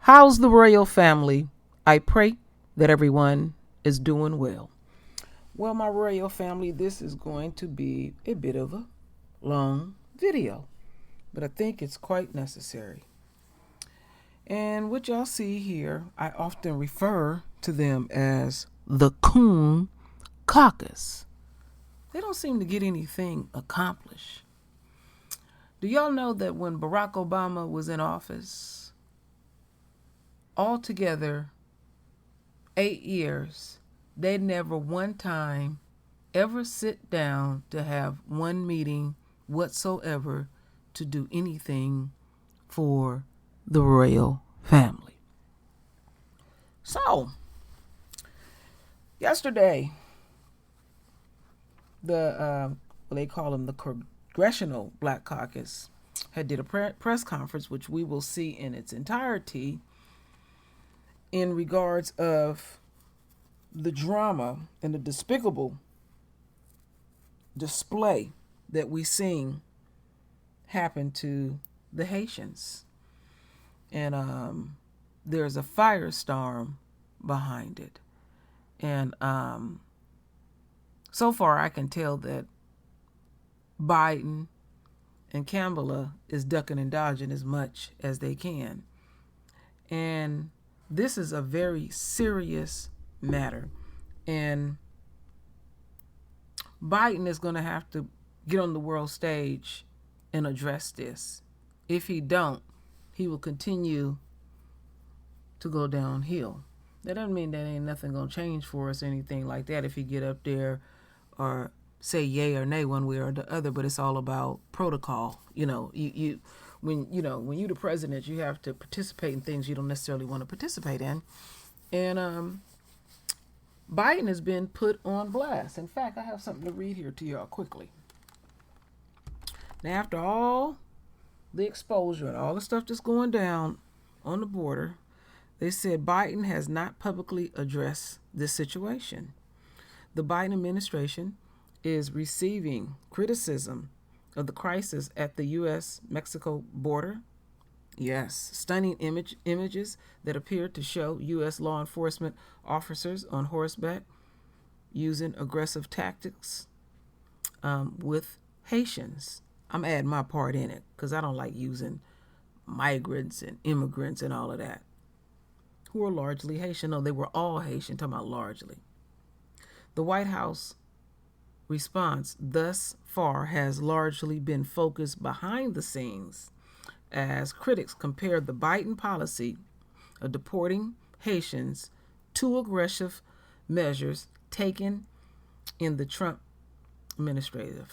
How's the royal family? I pray that everyone is doing well. Well, my royal family, this is going to be a bit of a long video, but I think it's quite necessary. And what y'all see here, I often refer to them as the coon caucus. They don't seem to get anything accomplished. Do y'all know that when Barack Obama was in office, altogether 8 years, they never one time ever sit down to have one meeting whatsoever to do anything for the royal family. So, yesterday, they call them the Congressional Black Caucus had did a press conference, which we will see in its entirety, in regards of the drama and the despicable display that we seen happen to the Haitians. And there's a firestorm behind it. And so far I can tell that Biden and Kamala is ducking and dodging as much as they can. And this is a very serious matter. And Biden is going to have to get on the world stage and address this. If he don't, he will continue to go downhill. That doesn't mean that ain't nothing going to change for us or anything like that if he get up there or say yay or nay one way or the other, but it's all about protocol. When you're the president, you have to participate in things you don't necessarily want to participate in. And Biden has been put on blast. In fact, I have something to read here to y'all quickly. Now, after all the exposure and all the stuff that's going down on the border, they said Biden has not publicly addressed this situation. The Biden administration is receiving criticism of the crisis at the U.S.-Mexico border. Yes, stunning images that appear to show U.S. law enforcement officers on horseback using aggressive tactics with Haitians. I'm adding my part in it because I don't like using migrants and immigrants and all of that, who are largely Haitian. No, they were all Haitian, talking about largely. The White House response thus far has largely been focused behind the scenes as critics compare the Biden policy of deporting Haitians to aggressive measures taken in the Trump administration.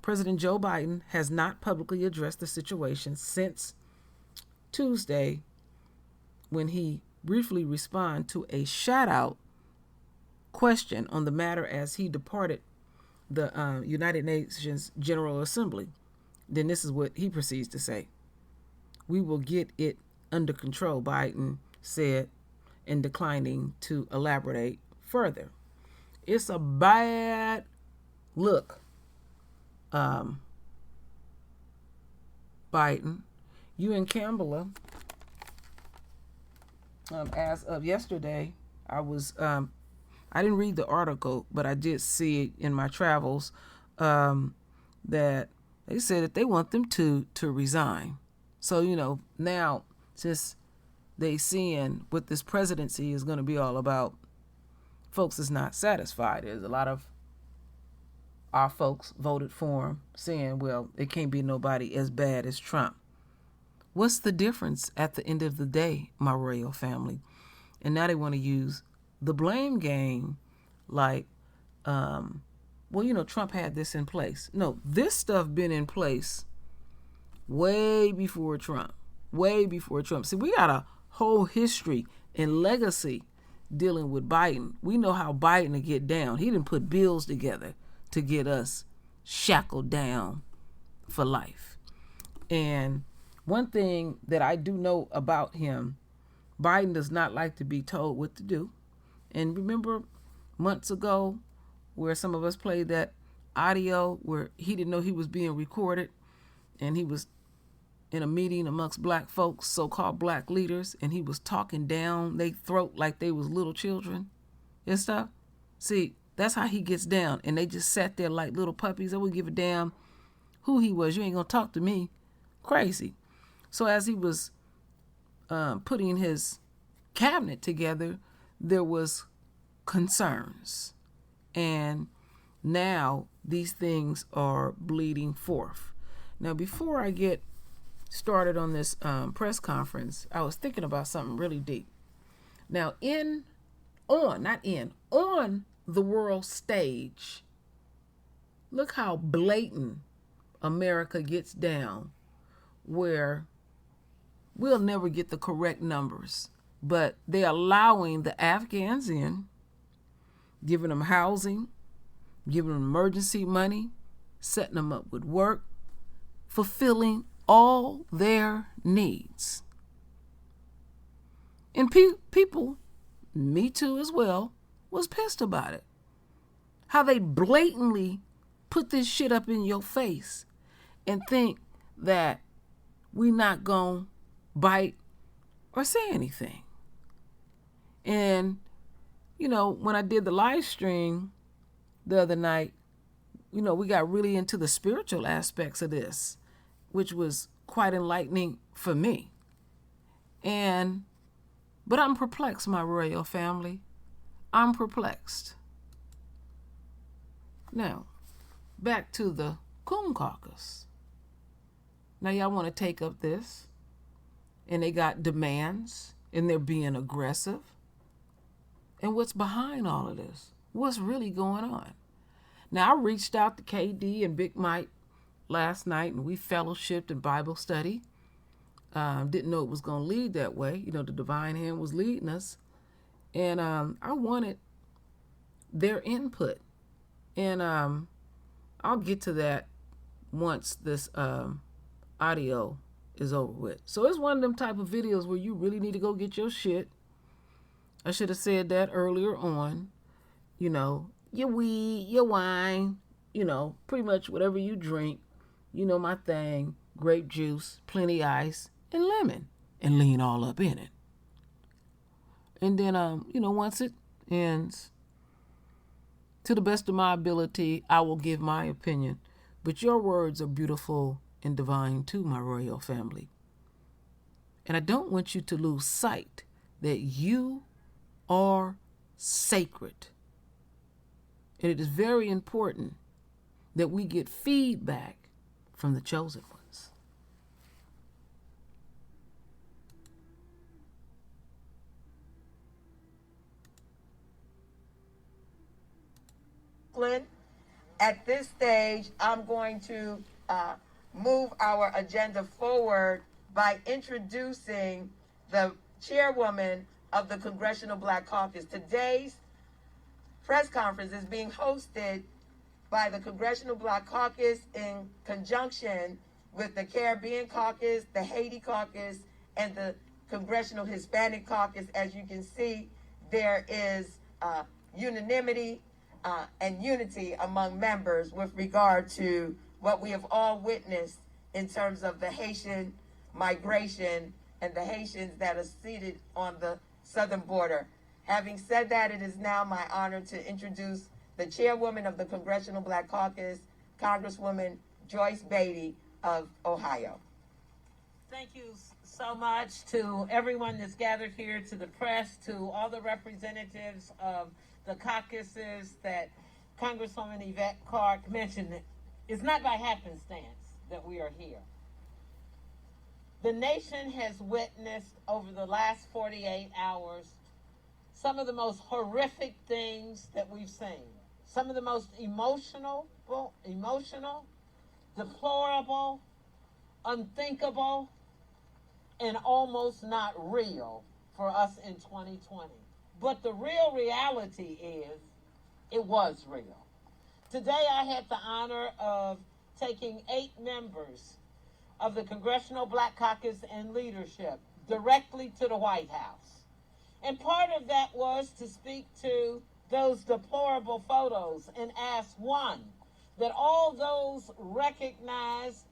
President Joe Biden has not publicly addressed the situation since Tuesday when he briefly responded to a shout-out question on the matter as he departed the United Nations General Assembly. Then this is what he proceeds to say. "We will get it under control," Biden said, and declining to elaborate further. It's a bad look, Biden. You and Kamala, as of yesterday, I didn't read the article, but I did see it in my travels, that they said that they want them to resign. So, now since they seeing what this presidency is going to be all about, folks is not satisfied. There's a lot of our folks voted for him, saying, well, it can't be nobody as bad as Trump. What's the difference at the end of the day, my royal family? And now they want to use the blame game like, Trump had this in place. No, this stuff been in place way before Trump. See, we got a whole history and legacy dealing with Biden. We know how Biden will get down. He didn't put bills together to get us shackled down for life. And one thing that I do know about him, Biden does not like to be told what to do. And remember months ago where some of us played that audio where he didn't know he was being recorded and he was in a meeting amongst black folks, so-called black leaders, and he was talking down their throat like they was little children and stuff. See, that's how he gets down. And they just sat there like little puppies. I wouldn't give a damn who he was. You ain't going to talk to me. Crazy. So as he was putting his cabinet together, there was concerns. And now these things are bleeding forth. Now, before I get started on this press conference, I was thinking about something really deep. Now, on the world stage, look how blatant America gets down, where we'll never get the correct numbers, but they're allowing the Afghans in, giving them housing, giving them emergency money, setting them up with work, fulfilling all their needs. And people, me too as well, was pissed about it. How they blatantly put this shit up in your face and think that we not gonna bite or say anything. And, when I did the live stream the other night, we got really into the spiritual aspects of this, which was quite enlightening for me. But I'm perplexed, my royal family. I'm perplexed. Now, back to the Caucus. Now y'all want to take up this, and they got demands, and they're being aggressive. And what's behind all of this? What's really going on? Now, I reached out to KD and Big Mike last night, and we fellowshipped in Bible study. Didn't know it was going to lead that way. The divine hand was leading us. And I wanted their input. And I'll get to that once this audio is over with. So it's one of them type of videos where you really need to go get your shit. I should have said that earlier on. Your weed, your wine, pretty much whatever you drink. My thing, grape juice, plenty ice, and lemon, and lean all up in it. And then, once it ends, to the best of my ability, I will give my opinion. But your words are beautiful and divine too, my royal family. And I don't want you to lose sight that you are sacred. And it is very important that we get feedback from the chosen ones. At this stage, I'm going to move our agenda forward by introducing the chairwoman of the Congressional Black Caucus. Today's press conference is being hosted by the Congressional Black Caucus in conjunction with the Caribbean Caucus, the Haiti Caucus, and the Congressional Hispanic Caucus. As you can see, there is unanimity and unity among members with regard to what we have all witnessed in terms of the Haitian migration and the Haitians that are seated on the southern border. Having said that, it is now my honor to introduce the chairwoman of the Congressional Black Caucus, Congresswoman Joyce Beatty of Ohio. Thank you so much to everyone that's gathered here, to the press, to all the representatives of the caucuses that Congresswoman Yvette Clarke mentioned. It's not by happenstance that we are here. The nation has witnessed over the last 48 hours some of the most horrific things that we've seen. Some of the most emotional, deplorable, unthinkable, and almost not real for us in 2020. But the real reality is, it was real. Today I had the honor of taking 8 members of the Congressional Black Caucus and leadership directly to the White House. And part of that was to speak to those deplorable photos and ask, one, that all those recognize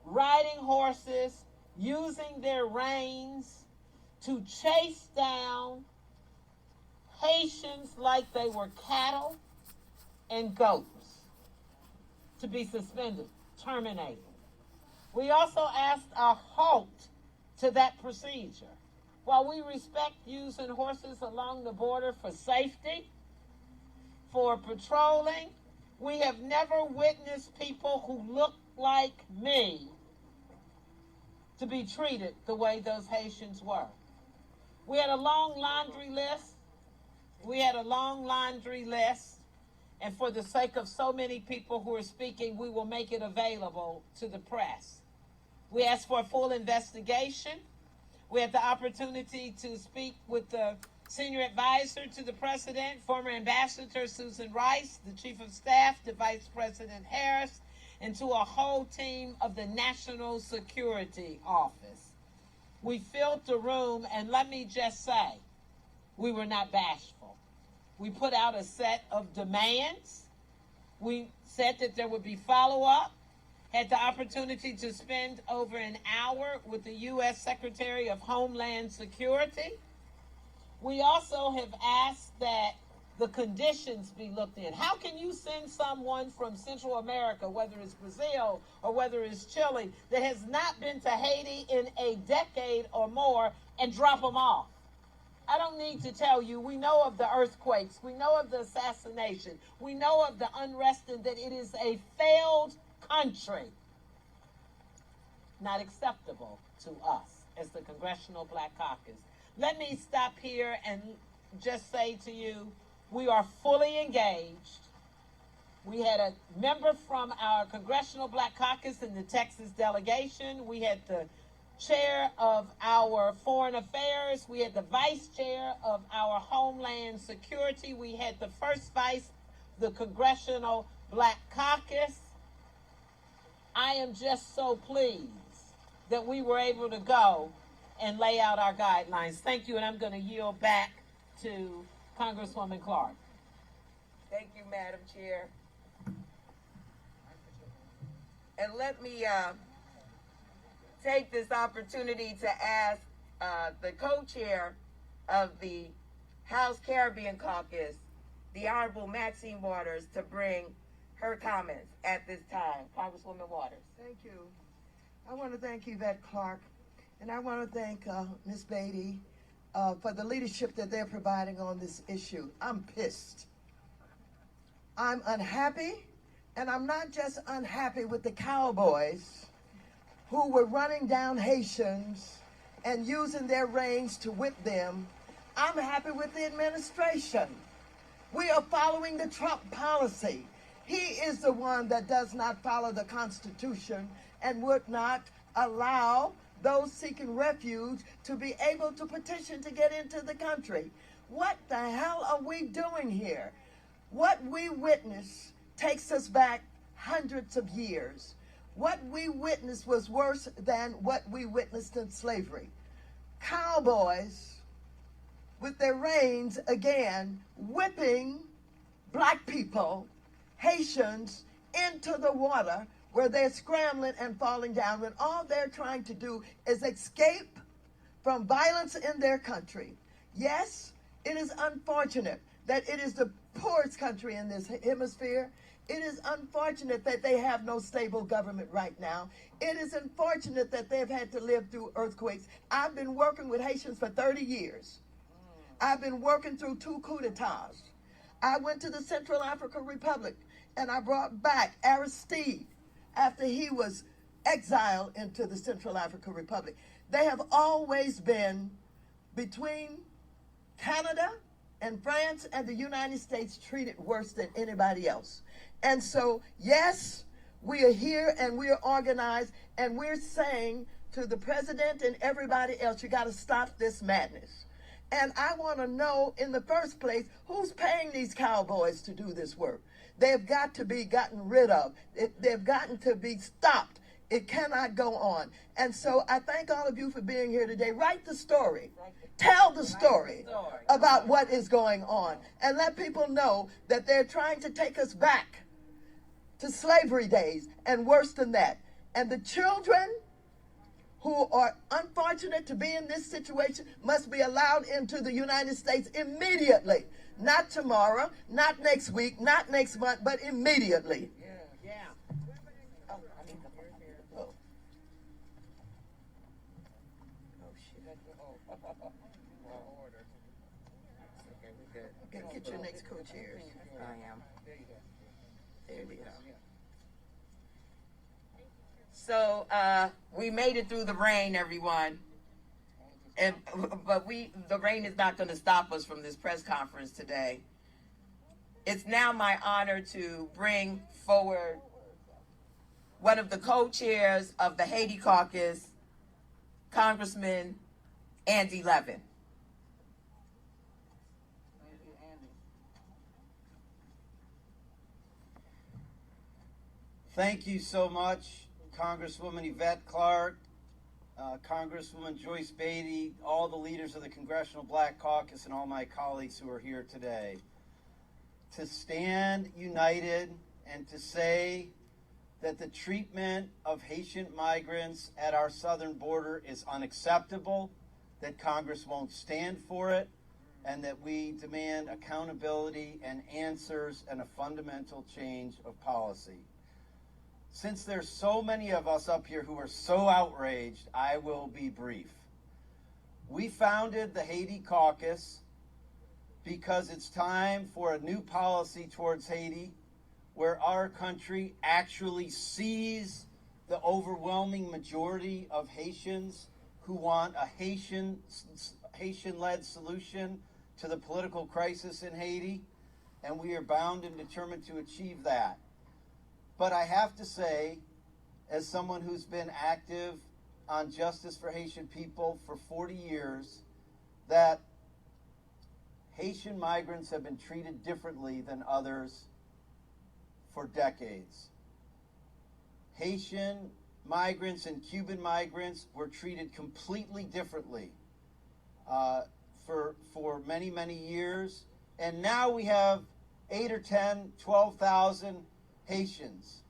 riding horses, using their reins to chase down Haitians like they were cattle and goats, to be suspended, terminated. We also asked a halt to that procedure. While we respect using horses along the border for safety, for patrolling, we have never witnessed people who look like me to be treated the way those Haitians were. We had a long laundry list. And for the sake of so many people who are speaking, we will make it available to the press. We asked for a full investigation. We had the opportunity to speak with the senior advisor to the president, former Ambassador Susan Rice, the chief of staff to Vice President Harris, and to a whole team of the National Security Office. We filled the room, and let me just say, we were not bashful. We put out a set of demands. We said that there would be follow-up. Had the opportunity to spend over an hour with the U.S. Secretary of Homeland Security. We also have asked that the conditions be looked in. How can you send someone from Central America, whether it's Brazil or whether it's Chile, that has not been to Haiti in a decade or more and drop them off? I don't need to tell you, we know of the earthquakes, we know of the assassination, we know of the unrest, and that it is a failed country. Not acceptable to us as the Congressional Black Caucus. Let me stop here and just say to you, we are fully engaged. We had a member from our Congressional Black Caucus in the Texas delegation. We had the chair of our Foreign Affairs. We had the vice chair of our Homeland Security. We had the first vice, the Congressional Black Caucus. I am just so pleased that we were able to go and lay out our guidelines. Thank you, and I'm going to yield back to Congresswoman Clark. Thank you, Madam Chair. And let me take this opportunity to ask the co-chair of the House Caribbean Caucus, the Honorable Maxine Waters, to bring her comments at this time. Congresswoman Waters. Thank you. I want to thank Yvette Clark, and I want to thank Ms. Beatty for the leadership that they're providing on this issue. I'm pissed. I'm unhappy, and I'm not just unhappy with the cowboys who were running down Haitians and using their reins to whip them. I'm happy with the administration. We are following the Trump policy. He is the one that does not follow the Constitution and would not allow those seeking refuge to be able to petition to get into the country. What the hell are we doing here? What we witnessed takes us back hundreds of years. What we witnessed was worse than what we witnessed in slavery. Cowboys with their reins again whipping black people, Haitians, into the water where they're scrambling and falling down when all they're trying to do is escape from violence in their country. Yes, it is unfortunate that it is the poorest country in this hemisphere. It is unfortunate that they have no stable government right now. It is unfortunate that they've had to live through earthquakes. I've been working with Haitians for 30 years. I've been working through 2 coups d'etats. I went to the Central African Republic and I brought back Aristide after he was exiled into the Central African Republic. They have always been between Canada and France and the United States treated worse than anybody else. And so, yes, we are here and we are organized and we're saying to the president and everybody else, you got to stop this madness. And I want to know in the first place, who's paying these cowboys to do this work? They've got to be gotten rid of. They've gotten to be stopped. It cannot go on. And so I thank all of you for being here today. Write the story. Tell the story about what is going on. And let people know that they're trying to take us back to slavery days and worse than that. And the children who are unfortunate to be in this situation must be allowed into the United States immediately. Not tomorrow, not next week, not next month, but immediately. Yeah. Oh, I need the oh. Oh, shit. Get your next co-chairs. I am. There we go. So we made it through the rain, everyone. But the rain is not going to stop us from this press conference today. It's now my honor to bring forward one of the co-chairs of the Haiti Caucus, Congressman Andy Levin. Thank you so much, Congresswoman Yvette Clarke, Congresswoman Joyce Beatty, all the leaders of the Congressional Black Caucus, and all my colleagues who are here today. To stand united and to say that the treatment of Haitian migrants at our southern border is unacceptable, that Congress won't stand for it, and that we demand accountability and answers and a fundamental change of policy. Since there's so many of us up here who are so outraged, I will be brief. We founded the Haiti Caucus because it's time for a new policy towards Haiti where our country actually sees the overwhelming majority of Haitians who want a Haitian-led solution to the political crisis in Haiti, and we are bound and determined to achieve that. But I have to say, as someone who's been active on justice for Haitian people for 40 years, that Haitian migrants have been treated differently than others for decades. Haitian migrants and Cuban migrants were treated completely differently for many, many years. And now we have 8 or 10, 12,000 Haitians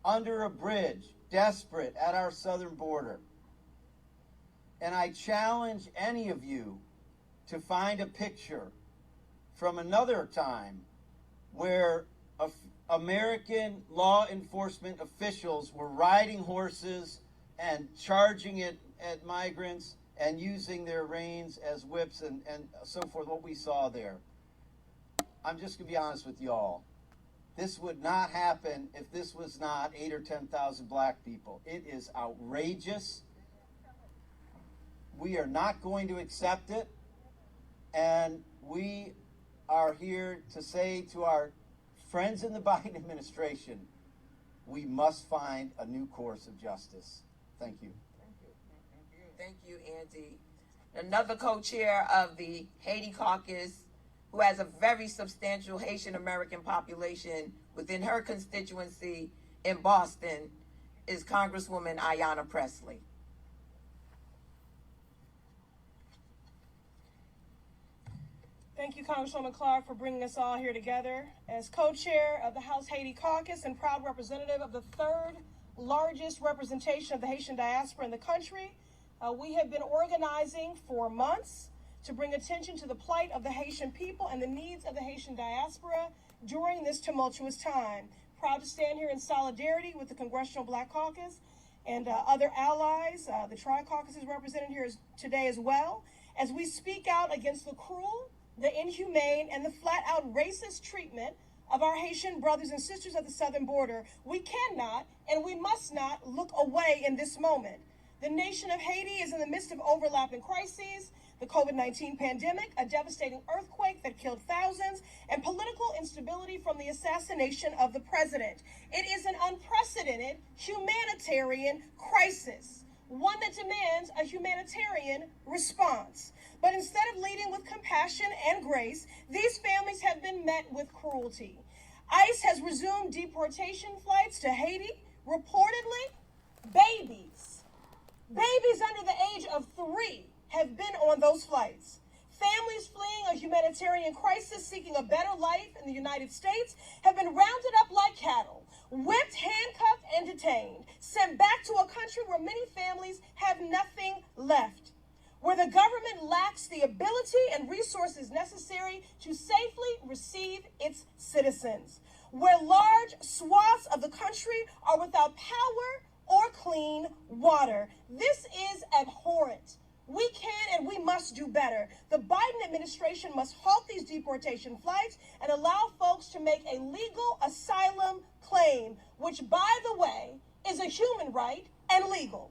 under a bridge, desperate at our southern border. And I challenge any of you to find a picture from another time where American law enforcement officials were riding horses and charging it at migrants and using their reins as whips and so forth, what we saw there. I'm just going to be honest with you all. This would not happen if this was not 8 or 10,000 black people. It is outrageous. We are not going to accept it. And we are here to say to our friends in the Biden administration, we must find a new course of justice. Thank you. Thank you, Andy. Another co-chair of the Haiti Caucus, who has a very substantial Haitian American population within her constituency in Boston, is Congresswoman Ayanna Pressley. Thank you, Congresswoman Clarke, for bringing us all here together. As co-chair of the House Haiti Caucus and proud representative of the third largest representation of the Haitian diaspora in the country, we have been organizing for months to bring attention to the plight of the Haitian people and the needs of the Haitian diaspora during this tumultuous time. Proud to stand here in solidarity with the Congressional Black Caucus and other allies. The Tri-Caucus is represented here today as well, as we speak out against the cruel, the inhumane, and the flat-out racist treatment of our Haitian brothers and sisters at the southern border. We cannot and we must not look away in this moment. The nation of Haiti is in the midst of overlapping crises, the COVID-19 pandemic, a devastating earthquake that killed thousands, and political instability from the assassination of the president. It is an unprecedented humanitarian crisis, one that demands a humanitarian response. But instead of leading with compassion and grace, these families have been met with cruelty. ICE has resumed deportation flights to Haiti. Reportedly, babies under the age of 3 have been on those flights. Families fleeing a humanitarian crisis seeking a better life in the United States have been rounded up like cattle. whipped, handcuffed, and detained, sent back to a country where many families have nothing left, where the government lacks the ability and resources necessary to safely receive its citizens, where large swaths of the country are without power or clean water. This is abhorrent. We can and we must do better. The Biden administration must halt these deportation flights and allow folks to make a legal asylum claim, which, by the way, is a human right and legal.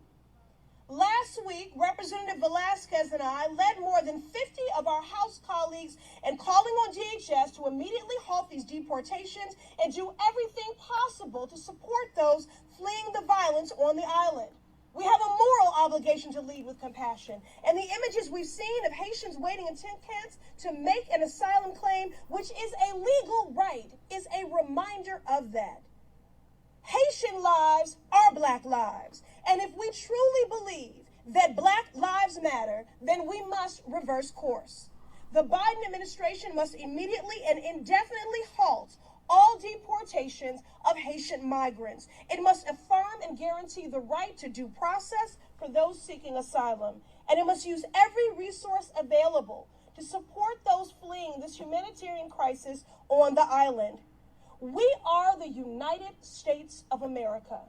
Last week, Representative Velasquez and I led more than 50 of our House colleagues in calling on DHS to immediately halt these deportations and do everything possible to support those fleeing the violence on the island. We have a moral obligation to lead with compassion, and the images we've seen of Haitians waiting in tent camps to make an asylum claim, which is a legal right, is a reminder of that. Haitian lives are Black lives, and if we truly believe that Black lives matter, then we must reverse course. The Biden administration must immediately and indefinitely halt all deportations of Haitian migrants. It must affirm and guarantee the right to due process for those seeking asylum, and it must use every resource available to support those fleeing this humanitarian crisis on the island. We are the United States of America.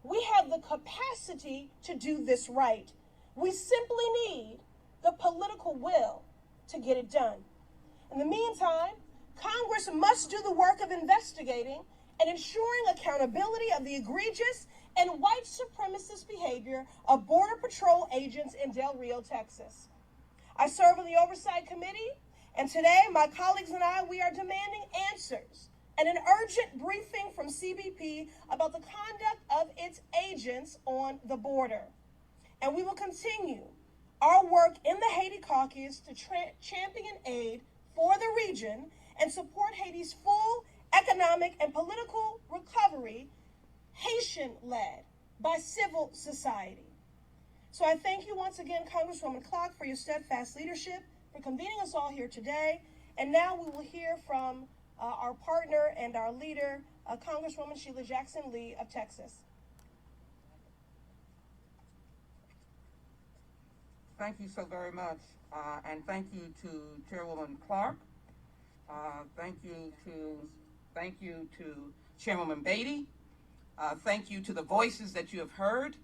We have the capacity to do this right. We simply need the political will to get it done. In the meantime, Congress must do the work of investigating and ensuring accountability of the egregious and white supremacist behavior of Border Patrol agents in Del Rio, Texas. I serve on the Oversight Committee, and today my colleagues and I, we are demanding answers and an urgent briefing from CBP about the conduct of its agents on the border. And we will continue our work in the Haiti Caucus to champion aid for the region and support Haiti's full economic and political recovery, Haitian-led by civil society. So I thank you once again, Congresswoman Clark, for your steadfast leadership, for convening us all here today. And now we will hear from our partner and our leader, Congresswoman Sheila Jackson Lee of Texas. Thank you so very much, and thank you to Chairwoman Clark. Thank you to Chairwoman Beatty. Thank you to the voices that you have heard,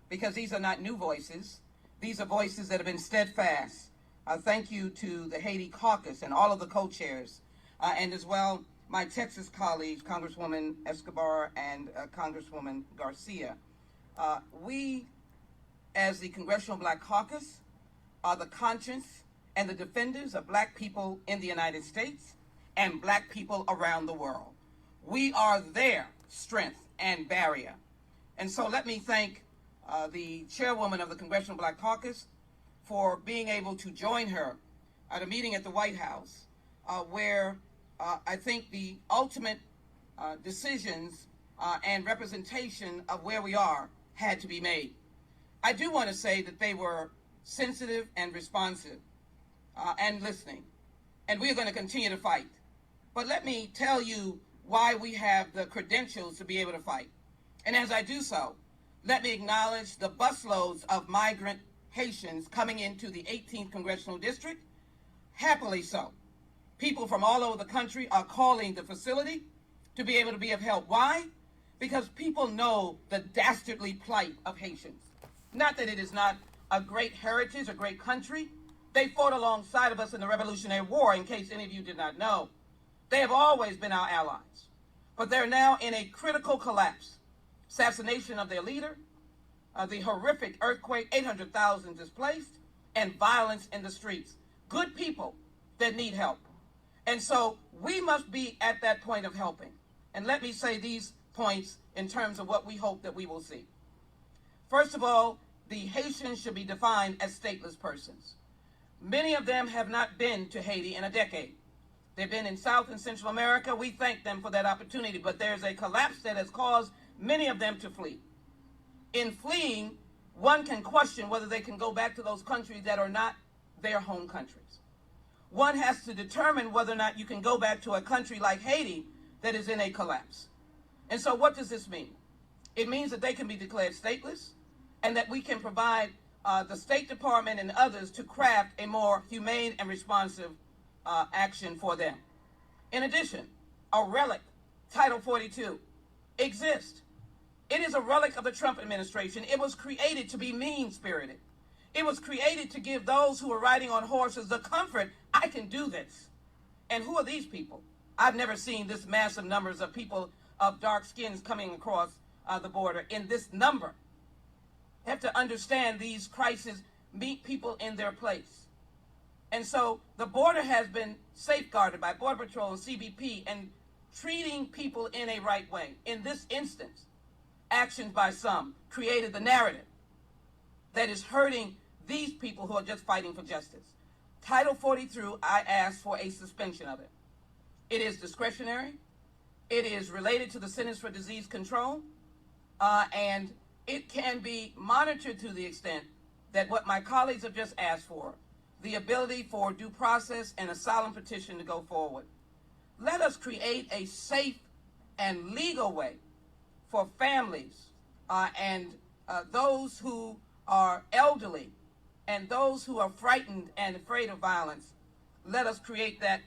because these are not new voices. These are voices that have been steadfast. Thank you to the Haiti Caucus and all of the co-chairs, and as well my Texas colleagues, Congresswoman Escobar and Congresswoman Garcia. We, as the Congressional Black Caucus, are the conscience and the defenders of Black people in the United States and Black people around the world. We are their strength and barrier. And so let me thank the chairwoman of the Congressional Black Caucus for being able to join her at a meeting at the White House where I think the ultimate decisions and representation of where we are had to be made. I do want to say that they were sensitive and responsive and listening, and we're going to continue to fight. But let me tell you why we have the credentials to be able to fight. And as I do so, let me acknowledge the busloads of migrant Haitians coming into the 18th Congressional District, happily so. People from all over the country are calling the facility to be able to be of help. Why? Because people know the dastardly plight of Haitians. Not that it is not a great heritage, a great country. They fought alongside of us in the Revolutionary War, in case any of you did not know. They have always been our allies. But they're now in a critical collapse. Assassination of their leader, the horrific earthquake, 800,000 displaced, and violence in the streets. Good people that need help. And so we must be at that point of helping. And let me say these points in terms of what we hope that we will see. First of all, the Haitians should be defined as stateless persons. Many of them have not been to Haiti in a decade. They've been in South and Central America. We thank them for that opportunity, but there's a collapse that has caused many of them to flee. In fleeing, one can question whether they can go back to those countries that are not their home countries. One has to determine whether or not you can go back to a country like Haiti that is in a collapse. And so what does this mean? It means that they can be declared stateless and that we can provide the State Department and others to craft a more humane and responsive action for them. In addition, a relic, Title 42, exists. It is a relic of the Trump administration. It was created to be mean-spirited. It was created to give those who are riding on horses the comfort, I can do this. And who are these people? I've never seen this massive numbers of people of dark skins coming across the border in this number. You have to understand these crises meet people in their place. And so the border has been safeguarded by Border Patrol and CBP and treating people in a right way. In this instance, actions by some created the narrative that is hurting these people who are just fighting for justice. Title 42, I asked for a suspension of it. It is discretionary. It is related to the Centers for Disease Control, and it can be monitored to the extent that what my colleagues have just asked for, the ability for due process and asylum petition to go forward. Let us create a safe and legal way for families and those who are elderly and those who are frightened and afraid of violence. Let us create that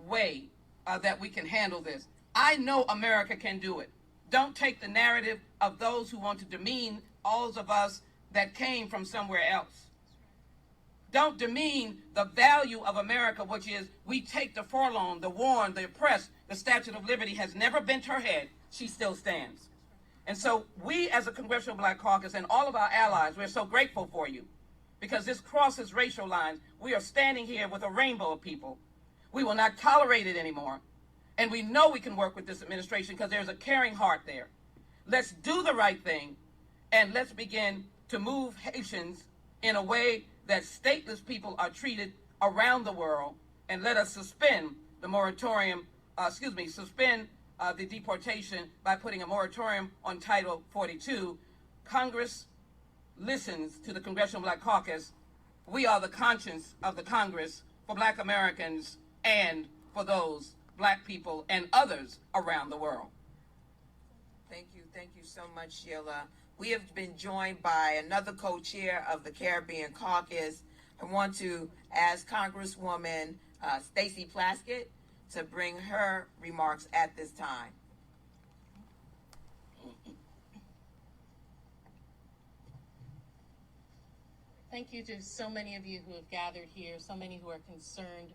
way that we can handle this. I know America can do it. Don't take the narrative of those who want to demean all of us that came from somewhere else. Don't demean the value of America, which is we take the forlorn, the worn, the oppressed. The Statue of Liberty has never bent her head. She still stands. And so we as a Congressional Black Caucus and all of our allies, we're so grateful for you because this crosses racial lines. We are standing here with a rainbow of people. We will not tolerate it anymore. And we know we can work with this administration because there's a caring heart there. Let's do the right thing and let's begin to move Haitians in a way that stateless people are treated around the world, and let us suspend the moratorium, suspend the deportation by putting a moratorium on Title 42. Congress listens to the Congressional Black Caucus. We are the conscience of the Congress for Black Americans and for those Black people and others around the world. Thank you so much, Sheila. We have been joined by another co-chair of the Caribbean Caucus. I want to ask Congresswoman Stacey Plaskett to bring her remarks at this time. Thank you to so many of you who have gathered here, so many who are concerned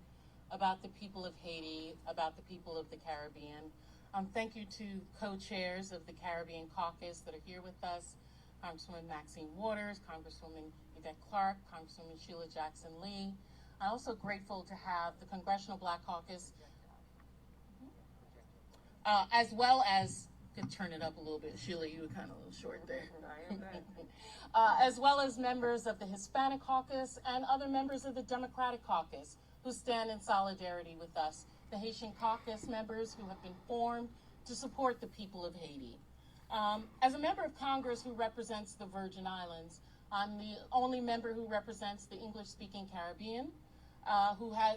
about the people of Haiti, about the people of the Caribbean. Thank you to co-chairs of the Caribbean Caucus that are here with us, Congresswoman Maxine Waters, Congresswoman Yvette Clarke, Congresswoman Sheila Jackson-Lee. I'm also grateful to have the Congressional Black Caucus, as well as, could turn it up a little bit. Sheila, you were kind of a little short there. As well as members of the Hispanic Caucus and other members of the Democratic Caucus who stand in solidarity with us, the Haitian Caucus members who have been formed to support the people of Haiti. As a member of Congress who represents the Virgin Islands, I'm the only member who represents the English-speaking Caribbean,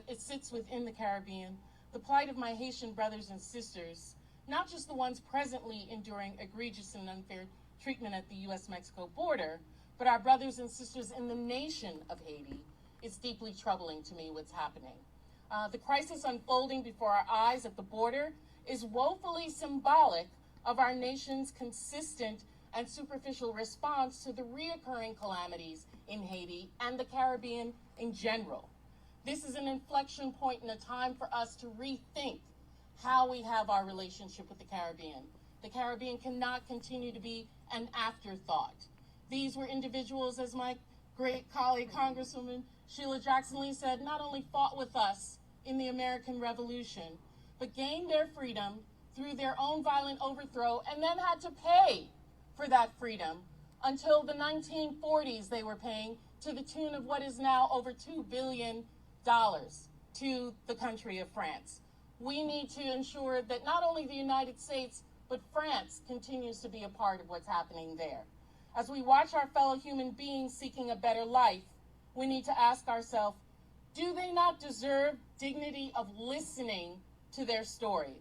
it sits within the Caribbean. The plight of my Haitian brothers and sisters, not just the ones presently enduring egregious and unfair treatment at the U.S.-Mexico border, but our brothers and sisters in the nation of Haiti, it's deeply troubling to me what's happening. The crisis unfolding before our eyes at the border is woefully symbolic of our nation's consistent and superficial response to the reoccurring calamities in Haiti and the Caribbean in general. This is an inflection point in a time for us to rethink how we have our relationship with the Caribbean. The Caribbean cannot continue to be an afterthought. These were individuals, as my great colleague, Congresswoman Sheila Jackson-Lee said, not only fought with us in the American Revolution, but gained their freedom through their own violent overthrow and then had to pay for that freedom. Until the 1940s, they were paying to the tune of what is now over $2 billion to the country of France. We need to ensure that not only the United States, but France continues to be a part of what's happening there. As we watch our fellow human beings seeking a better life, we need to ask ourselves, do they not deserve dignity of listening to their story?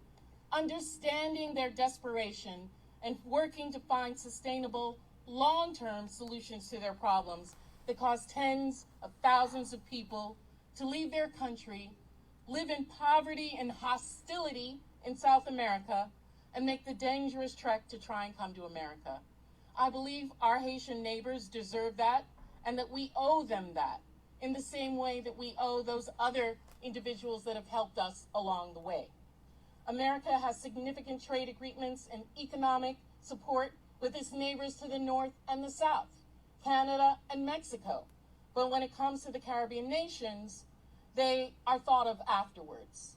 understanding their desperation and working to find sustainable, long-term solutions to their problems that cause tens of thousands of people to leave their country, live in poverty and hostility in South America, and make the dangerous trek to try and come to America. I believe our Haitian neighbors deserve that, and that we owe them that, in the same way that we owe those other individuals that have helped us along the way. America has significant trade agreements and economic support with its neighbors to the north and the south, Canada and Mexico. But when it comes to the Caribbean nations, they are thought of afterwards.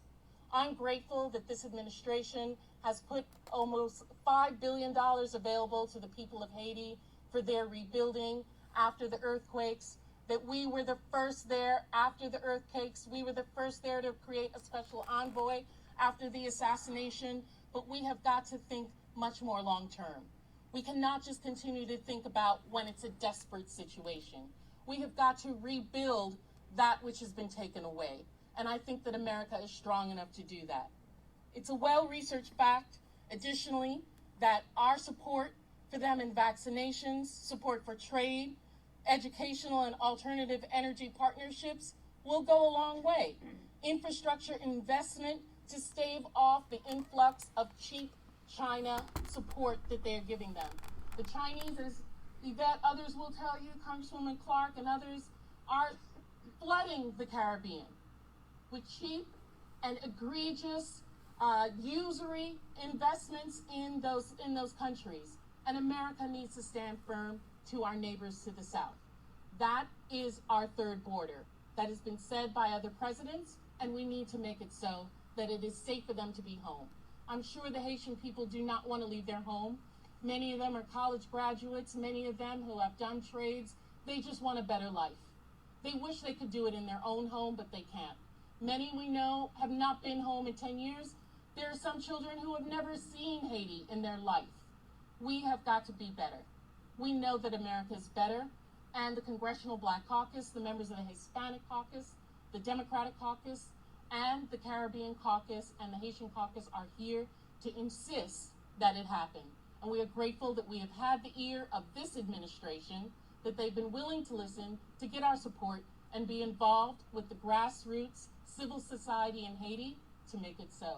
I'm grateful that this administration has put almost $5 billion available to the people of Haiti for their rebuilding after the earthquakes, that we were the first there after the earthquakes. We were the first there to create a special envoy after the assassination, but we have got to think much more long term. We cannot just continue to think about when it's a desperate situation. We have got to rebuild that which has been taken away. And I think that America is strong enough to do that. It's a well-researched fact, additionally, that our support for them in vaccinations, support for trade, educational and alternative energy partnerships will go a long way. Infrastructure investment to stave off the influx of cheap China support that they're giving them. The Chinese, as Yvette, others will tell you, Congresswoman Clark and others, are flooding the Caribbean with cheap and egregious usury investments in those countries. And America needs to stand firm to our neighbors to the south. That is our third border. That has been said by other presidents, and we need to make it so that it is safe for them to be home. I'm sure the Haitian people do not want to leave their home. Many of them are college graduates, many of them who have done trades. They just want a better life. They wish they could do it in their own home, but they can't. Many we know have not been home in 10 years. There are some children who have never seen Haiti in their life. We have got to be better. We know that America is better, and the Congressional Black Caucus, the members of the Hispanic Caucus, the Democratic Caucus, and the Caribbean Caucus and the Haitian Caucus are here to insist that it happen. And we are grateful that we have had the ear of this administration, that they've been willing to listen, to get our support, and be involved with the grassroots civil society in Haiti to make it so.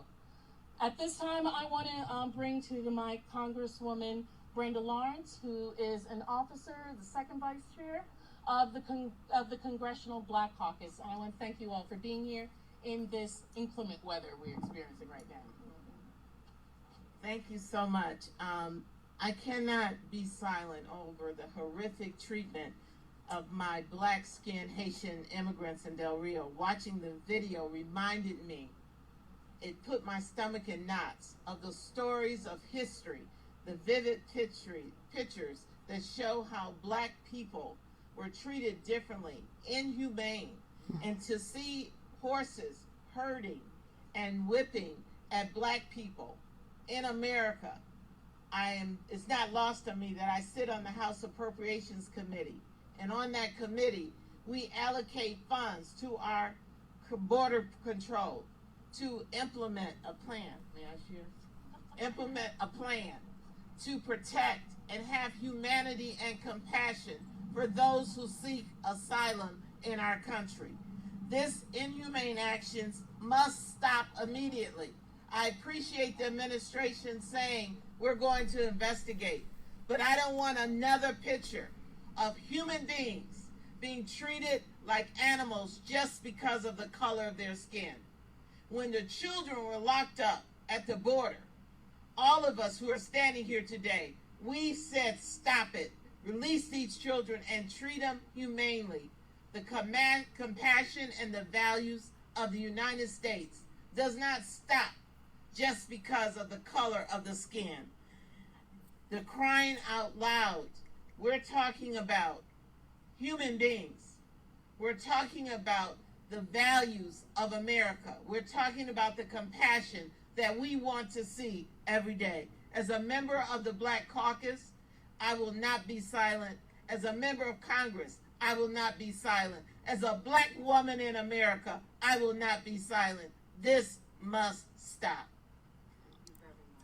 At this time, I want to bring to the mic Congresswoman Brenda Lawrence, who is an officer, the second vice chair of the Congressional Black Caucus. And I want to thank you all for being here in this inclement weather we're experiencing right now. Thank you so much. I cannot be silent over the horrific treatment of my black-skinned Haitian immigrants in Del Rio. Watching the video reminded me, it put my stomach in knots, of the stories of history, the vivid pictures that show how black people were treated differently, inhumane, and to see horses herding and whipping at black people in America. It's not lost on me that I sit on the House Appropriations Committee, and on that committee, we allocate funds to our border control to implement a plan. May I share? Implement a plan to protect and have humanity and compassion for those who seek asylum in our country. This inhumane actions must stop immediately. I appreciate the administration saying we're going to investigate, but I don't want another picture of human beings being treated like animals just because of the color of their skin. When the children were locked up at the border, all of us who are standing here today, we said stop it, release these children and treat them humanely. The compassion and the values of the United States does not stop just because of the color of the skin. The crying out loud, we're talking about human beings. We're talking about the values of America. We're talking about the compassion that we want to see every day. As a member of the Black Caucus, I will not be silent. As a member of Congress, I will not be silent. As a black woman in America, I will not be silent. This must stop.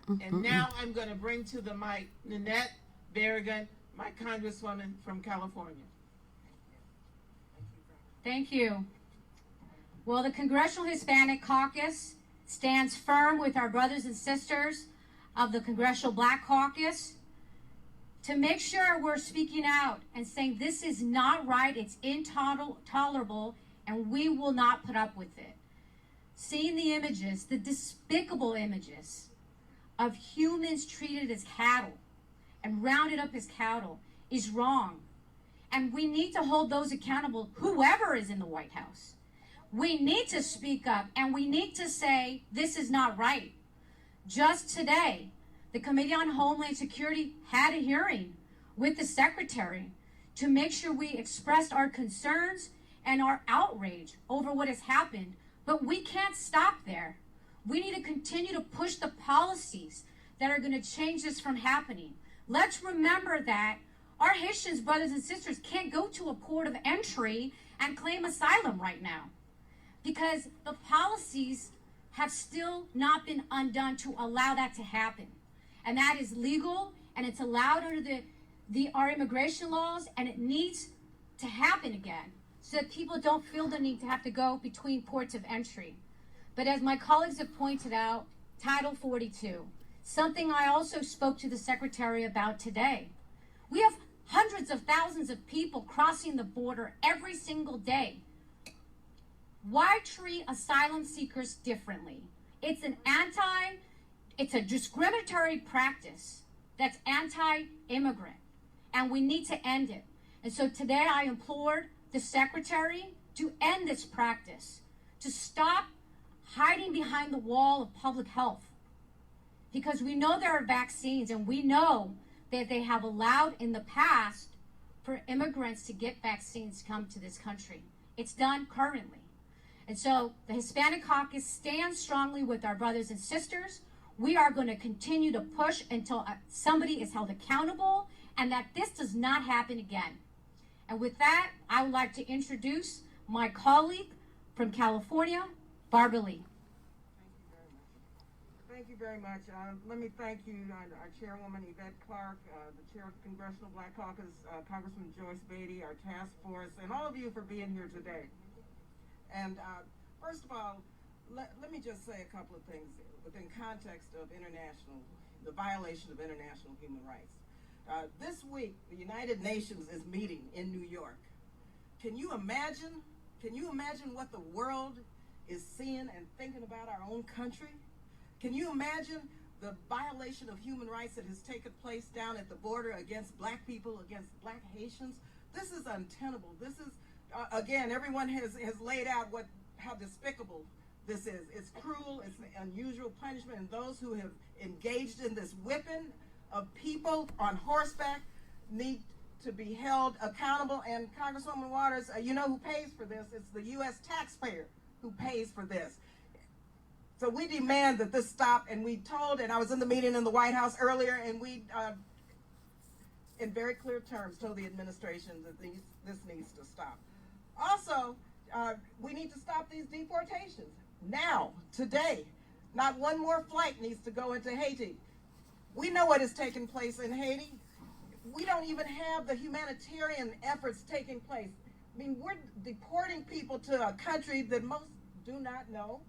And now I'm going to bring to the mic Nanette Berrigan, my Congresswoman from California. Thank you. Well, the Congressional Hispanic Caucus stands firm with our brothers and sisters of the Congressional Black Caucus to make sure we're speaking out and saying this is not right, it's intolerable, and we will not put up with it. Seeing the images, the despicable images of humans treated as cattle and rounded up as cattle is wrong. And we need to hold those accountable, whoever is in the White House. We need to speak up and we need to say this is not right. Just today, the Committee on Homeland Security had a hearing with the Secretary to make sure we expressed our concerns and our outrage over what has happened. But we can't stop there. We need to continue to push the policies that are going to change this from happening. Let's remember that our Haitians brothers and sisters can't go to a port of entry and claim asylum right now because the policies have still not been undone to allow that to happen. And that is legal and it's allowed under our immigration laws, and it needs to happen again so that people don't feel the need to have to go between ports of entry. But as my colleagues have pointed out, Title 42, something I also spoke to the Secretary about today. We have hundreds of thousands of people crossing the border every single day. Why treat asylum seekers differently? It's a discriminatory practice that's anti-immigrant, and we need to end it. And so today I implored the Secretary to end this practice, to stop hiding behind the wall of public health, because we know there are vaccines and we know that they have allowed in the past for immigrants to get vaccines to come to this country. It's done currently. And so the Hispanic Caucus stands strongly with our brothers and sisters. We are going to continue to push until somebody is held accountable and that this does not happen again. And with that, I would like to introduce my colleague from California, Barbara Lee. Thank you very much. Let me thank you, our Chairwoman Yvette Clarke, the Chair of the Congressional Black Caucus, Congressman Joyce Beatty, our task force, and all of you for being here today. And first of all, let me just say a couple of things within context of the violation of international human rights. This week, the United Nations is meeting in New York. Can you imagine what the world is seeing and thinking about our own country? Can you imagine the violation of human rights that has taken place down at the border against black people, against black Haitians? This is untenable. This is, again, everyone has laid out how despicable this is. It's cruel, it's an unusual punishment, and those who have engaged in this whipping of people on horseback need to be held accountable. And Congresswoman Waters, you know who pays for this? It's the U.S. taxpayer who pays for this. So we demand that this stop, and I was in the meeting in the White House earlier, and we, in very clear terms, told the administration that this needs to stop. Also, we need to stop these deportations. Now, today, not one more flight needs to go into Haiti. We know what is taking place in Haiti. We don't even have the humanitarian efforts taking place. I mean, we're deporting people to a country that most do not know.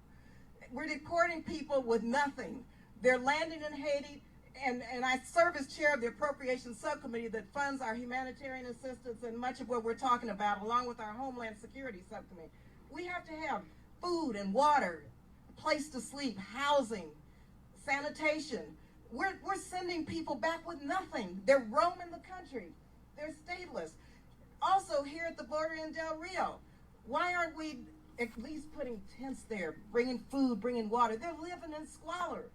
We're deporting people with nothing. They're landing in Haiti, and I serve as chair of the Appropriations Subcommittee that funds our humanitarian assistance and much of what we're talking about, along with our Homeland Security Subcommittee. We have to have food and water, a place to sleep, housing, sanitation. We're sending people back with nothing. They're roaming the country. They're stateless. Also, here at the border in Del Rio, why aren't we at least putting tents there, bringing food, bringing water? They're living in squalor.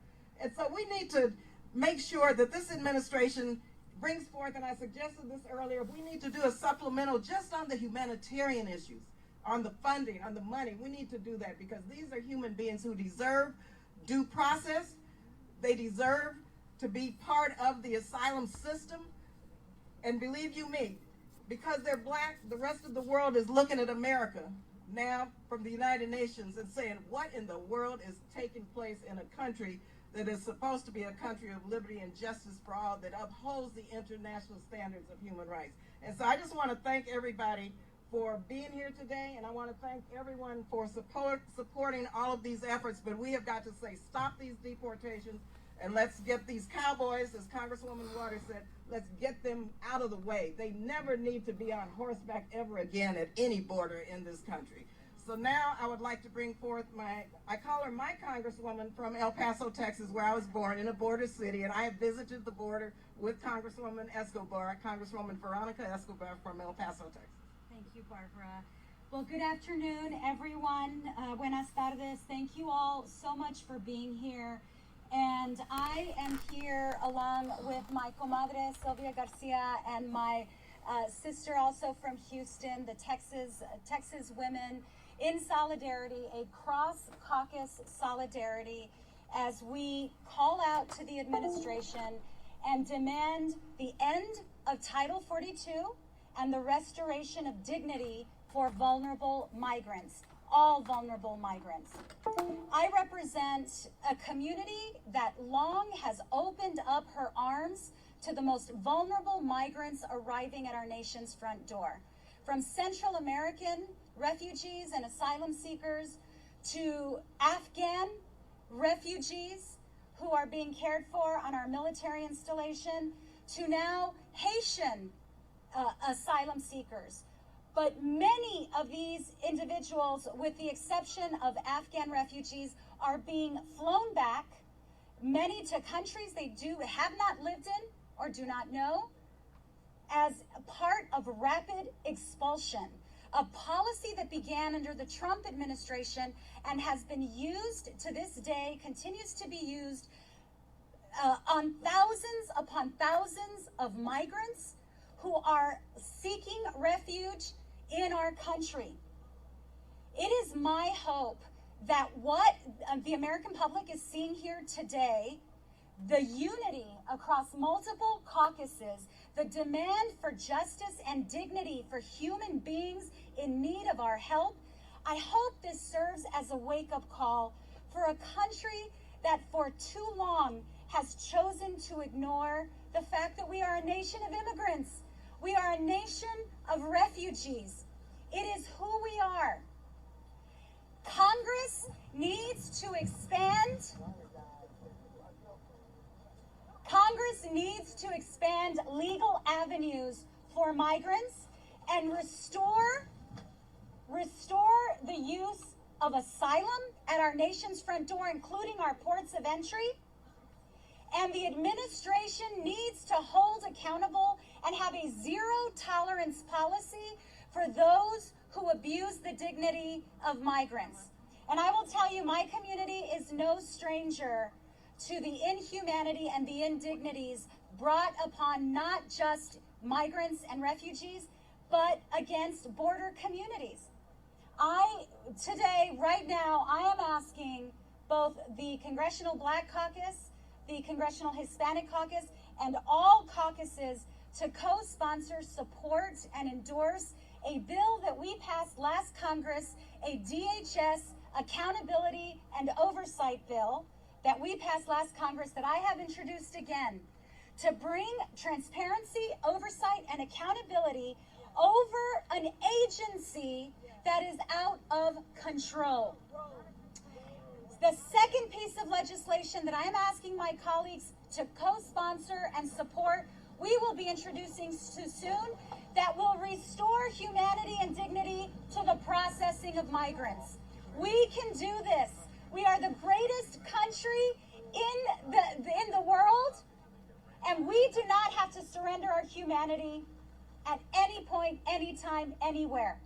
And so we need to make sure that this administration brings forth, and I suggested this earlier, we need to do a supplemental just on the humanitarian issues, on the funding, on the money. We need to do that because these are human beings who deserve due process. They deserve to be part of the asylum system. And believe you me, because they're black, the rest of the world is looking at America now from the United Nations and saying, what in the world is taking place in a country that is supposed to be a country of liberty and justice for all, that upholds the international standards of human rights. And so I just want to thank everybody for being here today, and I want to thank everyone for supporting all of these efforts. But we have got to say, stop these deportations, and let's get these cowboys, as Congresswoman Waters said, let's get them out of the way. They never need to be on horseback ever again at any border in this country. So now I would like to bring forth I call her my Congresswoman from El Paso, Texas, where I was born, in a border city, and I have visited the border with Congresswoman Escobar, Congresswoman Veronica Escobar from El Paso, Texas. Thank you, Barbara. Well, good afternoon, everyone. Buenas tardes. Thank you all so much for being here. And I am here along with my comadre, Sylvia Garcia, and my sister also from Houston, the Texas women, in solidarity, a cross-caucus solidarity, as we call out to the administration and demand the end of Title 42 and the restoration of dignity for vulnerable migrants, all vulnerable migrants. I represent a community that long has opened up her arms to the most vulnerable migrants arriving at our nation's front door. From Central American refugees and asylum seekers to Afghan refugees who are being cared for on our military installation, to now Haitian asylum seekers. But many of these individuals, with the exception of Afghan refugees, are being flown back, many to countries they have not lived in or do not know, as part of rapid expulsion, a policy that began under the Trump administration and has been used to this day, continues to be used on thousands upon thousands of migrants who are seeking refuge in our country. It is my hope that what the American public is seeing here today, the unity across multiple caucuses, the demand for justice and dignity for human beings in need of our help, I hope this serves as a wake-up call for a country that for too long has chosen to ignore the fact that we are a nation of immigrants. We are a nation of refugees. It is who we are. Congress needs to expand. Congress needs to expand legal avenues for migrants and restore the use of asylum at our nation's front door, including our ports of entry. And the administration needs to hold accountable and have a zero-tolerance policy for those who abuse the dignity of migrants. And I will tell you, my community is no stranger to the inhumanity and the indignities brought upon not just migrants and refugees, but against border communities. Today, right now, I am asking both the Congressional Black Caucus, the Congressional Hispanic Caucus, and all caucuses to co-sponsor, support, and endorse a bill that we passed last Congress, a DHS accountability and oversight bill that we passed last Congress that I have introduced again to bring transparency, oversight, and accountability over an agency that is out of control. The second piece of legislation that I am asking my colleagues to co-sponsor and support, we will be introducing soon, that will restore humanity and dignity to the processing of migrants. We can do this. We are the greatest country in the world, and we do not have to surrender our humanity at any point, anytime, anywhere.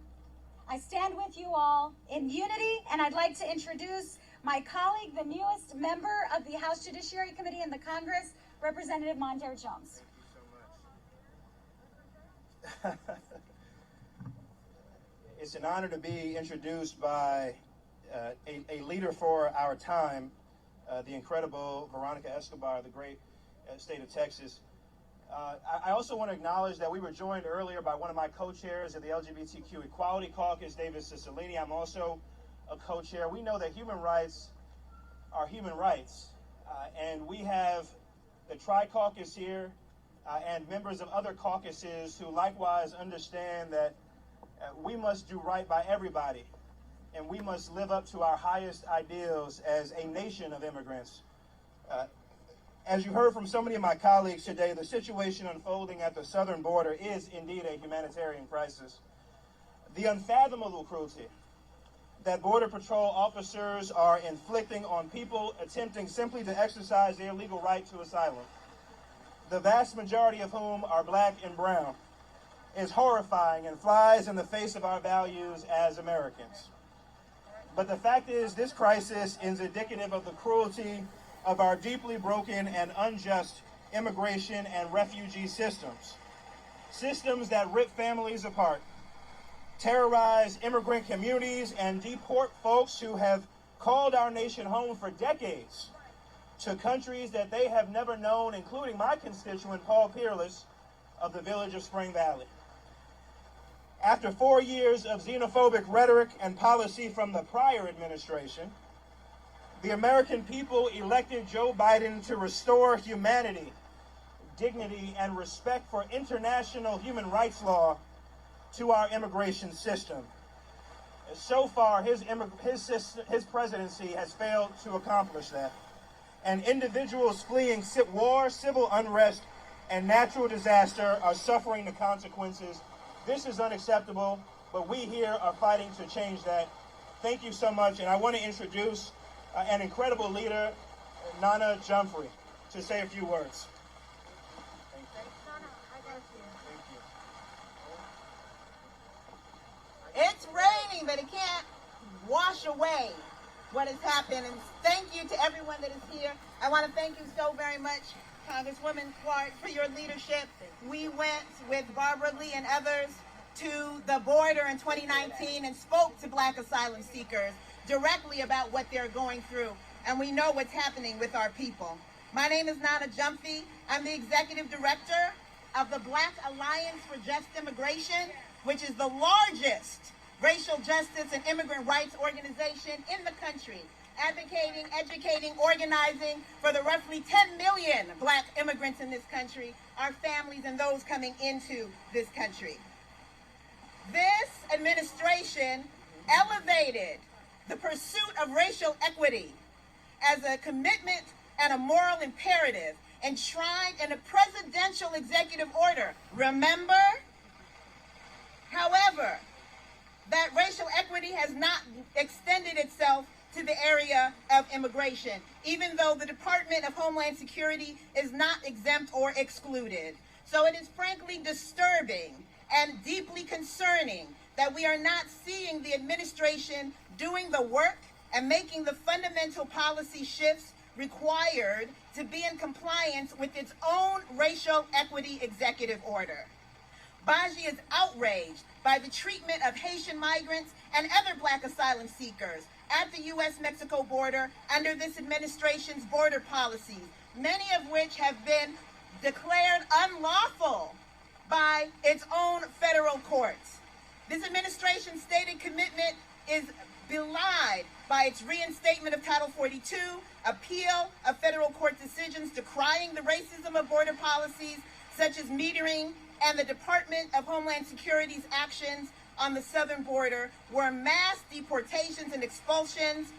I stand with you all in unity, and I'd like to introduce my colleague, the newest member of the House Judiciary Committee in the Congress, Representative Mondaire Jones. Thank you so much. It's an honor to be introduced by a leader for our time, the incredible Veronica Escobar of the great state of Texas. I also want to acknowledge that we were joined earlier by one of my co-chairs of the LGBTQ Equality Caucus, David Cicilline. I'm also a co-chair. We know that human rights are human rights, And we have the Tri-Caucus here and members of other caucuses who likewise understand that we must do right by everybody, and we must live up to our highest ideals as a nation of immigrants. As you heard from so many of my colleagues today, the situation unfolding at the southern border is indeed a humanitarian crisis. The unfathomable cruelty that Border Patrol officers are inflicting on people attempting simply to exercise their legal right to asylum, the vast majority of whom are black and brown, is horrifying and flies in the face of our values as Americans. But the fact is, this crisis is indicative of the cruelty of our deeply broken and unjust immigration and refugee systems. Systems that rip families apart, terrorize immigrant communities, and deport folks who have called our nation home for decades to countries that they have never known, including my constituent, Paul Peerless, of the village of Spring Valley. After 4 years of xenophobic rhetoric and policy from the prior administration, the American people elected Joe Biden to restore humanity, dignity, and respect for international human rights law to our immigration system. So far, his presidency has failed to accomplish that. And individuals fleeing war, civil unrest, and natural disaster are suffering the consequences. This is unacceptable, but we here are fighting to change that. Thank you so much, and I want to introduce an incredible leader, Nana Jumfrey, to say a few words. Thank you. It's raining, but it can't wash away what has happened. And thank you to everyone that is here. I want to thank you so very much, Congresswoman Clark, for your leadership. We went with Barbara Lee and others to the border in 2019 and spoke to black asylum seekers directly about what they're going through. And we know what's happening with our people. My name is Nana Jumfrey. I'm the executive director of the Black Alliance for Just Immigration, which is the largest racial justice and immigrant rights organization in the country, advocating, educating, organizing for the roughly 10 million black immigrants in this country, our families, and those coming into this country. This administration elevated the pursuit of racial equity as a commitment and a moral imperative enshrined in a presidential executive order. Remember? However, that racial equity has not extended itself to the area of immigration, even though the Department of Homeland Security is not exempt or excluded. So it is frankly disturbing and deeply concerning that we are not seeing the administration doing the work and making the fundamental policy shifts required to be in compliance with its own racial equity executive order. Baji is outraged by the treatment of Haitian migrants and other black asylum seekers at the U.S.-Mexico border under this administration's border policies, many of which have been declared unlawful by its own federal courts. This administration's stated commitment is belied by its reinstatement of Title 42, appeal of federal court decisions decrying the racism of border policies such as metering, and the Department of Homeland Security's actions on the southern border, where mass deportations and expulsions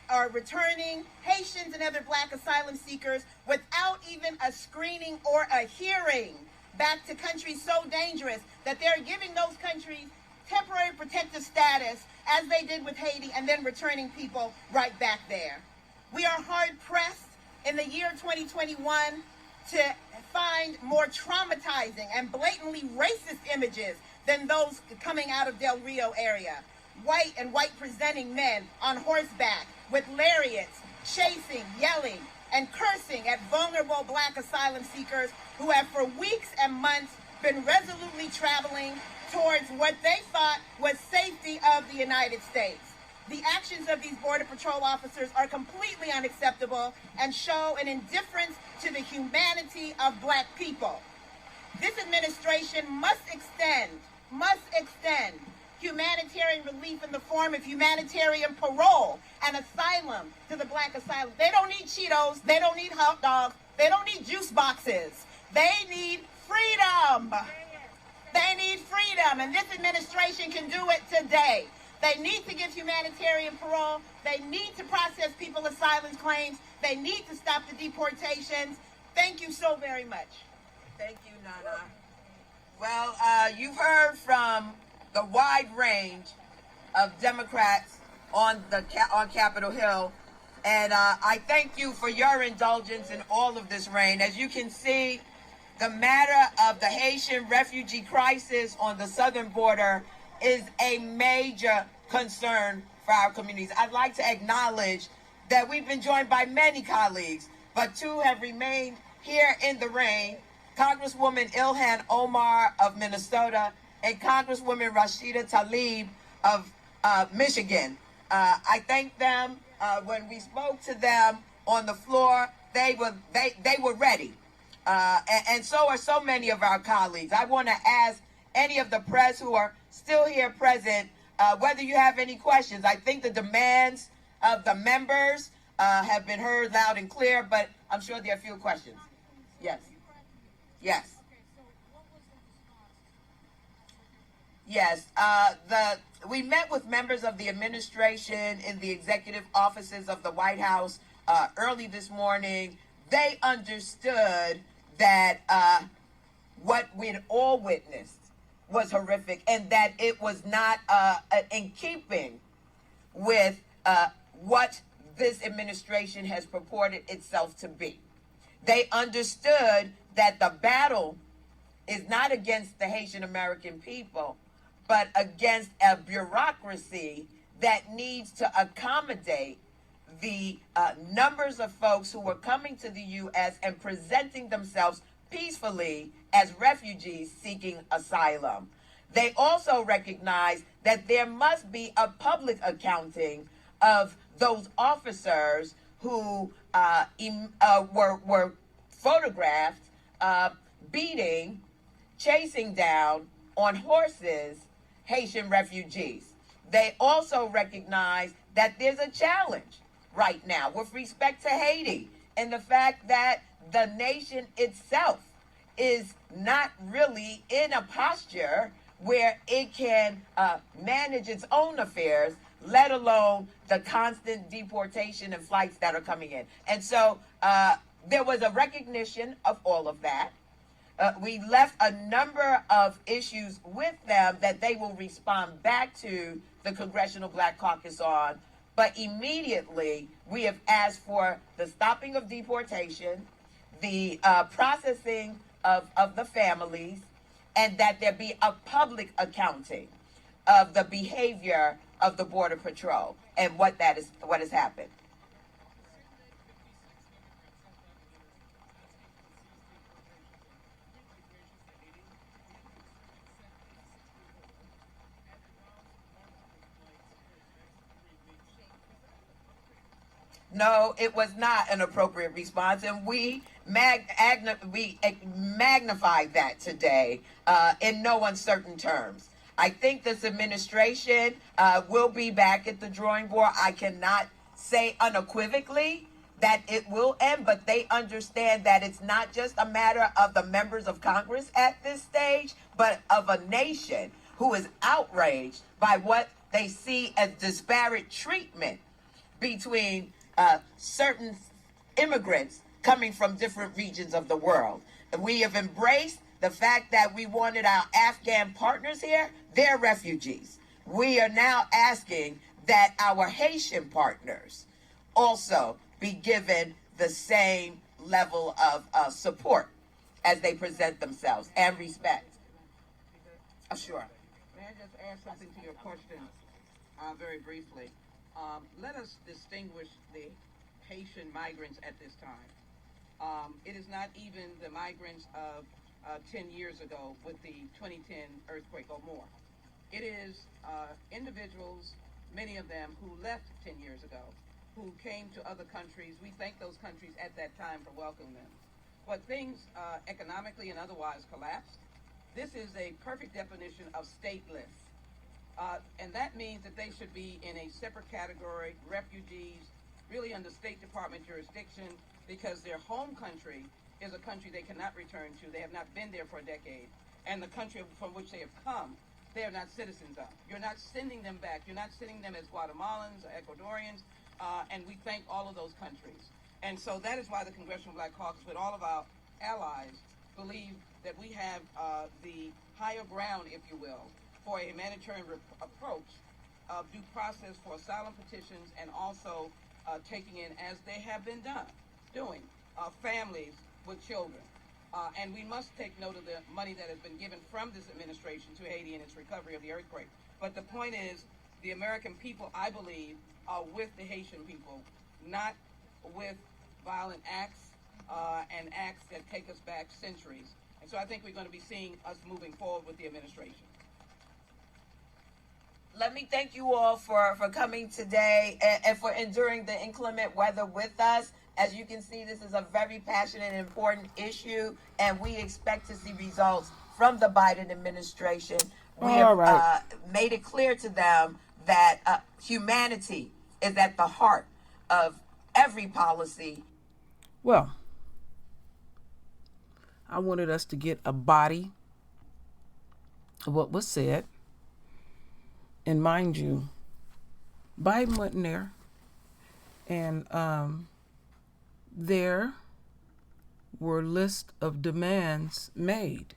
are returning Haitians and other black asylum seekers without even a screening or a hearing back to countries so dangerous that they're giving those countries temporary protective status, as they did with Haiti, and then returning people right back there. We are hard-pressed in the year 2021 to find more traumatizing and blatantly racist images than those coming out of Del Rio area. White and white-presenting men on horseback with lariats, chasing, yelling, and cursing at vulnerable black asylum seekers who have for weeks and months been resolutely traveling towards what they thought was safety of the United States. The actions of these Border Patrol officers are completely unacceptable and show an indifference to the humanity of black people. This administration must extend humanitarian relief in the form of humanitarian parole and asylum to the black asylum. They don't need Cheetos. They don't need hot dogs. They don't need juice boxes. They need freedom. They need freedom, and this administration can do it today. They need to give humanitarian parole. They need to process people's asylum claims. They need to stop the deportations. Thank you so very much. Thank you, Nana. Well, you've heard from the wide range of Democrats on Capitol Hill, and I thank you for your indulgence in all of this rain. As you can see, the matter of the Haitian refugee crisis on the southern border is a major concern for our communities. I'd like to acknowledge that we've been joined by many colleagues, but two have remained here in the rain: Congresswoman Ilhan Omar of Minnesota and Congresswoman Rashida Tlaib of Michigan. I thank them. When we spoke to them on the floor, they were ready. And so are so many of our colleagues. I want to ask any of the press who are still here present whether you have any questions. I think the demands of the members have been heard loud and clear, but I'm sure there are a few questions. Yes. Yes. Yes. We met with members of the administration in the executive offices of the White House early this morning. They understood that what we'd all witnessed was horrific, and that it was not in keeping with what this administration has purported itself to be. They understood that the battle is not against the Haitian American people, but against a bureaucracy that needs to accommodate the numbers of folks who are coming to the U.S. and presenting themselves peacefully as refugees seeking asylum. They also recognize that there must be a public accounting of those officers who were photographed beating, chasing down on horses Haitian refugees. They also recognize that there's a challenge right now with respect to Haiti and the fact that the nation itself is not really in a posture where it can manage its own affairs, let alone the constant deportation and flights that are coming in. And so there was a recognition of all of that. We left a number of issues with them that they will respond back to the Congressional Black Caucus on. But immediately, we have asked for the stopping of deportation, the processing of the families, and that there be a public accounting of the behavior of the Border Patrol and what has happened. No, it was not an appropriate response, and we magnified that today in no uncertain terms. I think this administration will be back at the drawing board. I cannot say unequivocally that it will end, but they understand that it's not just a matter of the members of Congress at this stage, but of a nation who is outraged by what they see as disparate treatment between certain immigrants coming from different regions of the world. And we have embraced the fact that we wanted our Afghan partners here. They're refugees. We are now asking that our Haitian partners also be given the same level of support as they present themselves and respect. Sure. May I just add something to your question very briefly? Let us distinguish the Haitian migrants at this time. It is not even the migrants of 10 years ago with the 2010 earthquake or more. It is individuals, many of them, who left 10 years ago, who came to other countries. We thank those countries at that time for welcoming them. But things economically and otherwise collapsed. This is a perfect definition of stateless. And that means that they should be in a separate category, refugees, really under State Department jurisdiction, because their home country is a country they cannot return to. They have not been there for a decade. And the country from which they have come, they are not citizens of. You're not sending them back. You're not sending them as Guatemalans or Ecuadorians, and we thank all of those countries. And so that is why the Congressional Black Caucus, with all of our allies, believe that we have the higher ground, if you will, for a humanitarian approach of due process for asylum petitions, and also taking in, as they have been doing, families with children. And we must take note of the money that has been given from this administration to Haiti in its recovery of the earthquake. But the point is, the American people, I believe, are with the Haitian people, not with violent acts and acts that take us back centuries. And so I think we're going to be seeing us moving forward with the administration. Let me thank you all for coming today and for enduring the inclement weather with us. As you can see, this is a very passionate and important issue, and we expect to see results from the Biden administration. We have made it clear to them that humanity is at the heart of every policy. Well, I wanted us to get a body of what was said. And mind you, Biden wasn't there. And there were lists of demands made.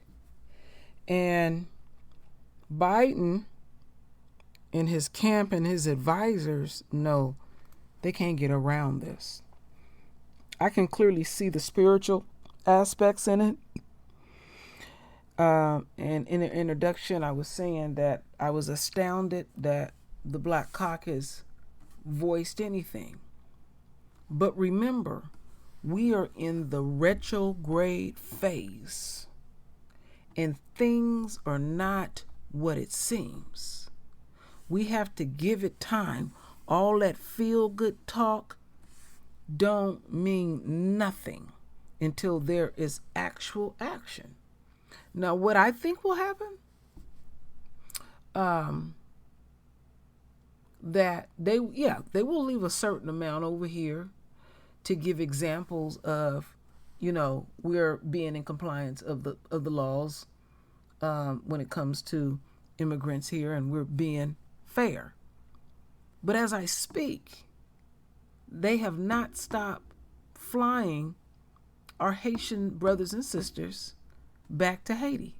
And Biden and his camp and his advisors know they can't get around this. I can clearly see the spiritual aspects in it. And in the introduction, I was saying that I was astounded that the Black Caucus voiced anything. But remember, we are in the retrograde phase, and things are not what it seems. We have to give it time. All that feel-good talk don't mean nothing until there is actual action. Now, what I think will happen, that they will leave a certain amount over here to give examples of, we're being in compliance of the laws when it comes to immigrants here, and we're being fair. But as I speak, they have not stopped flying our Haitian brothers and sisters back to Haiti.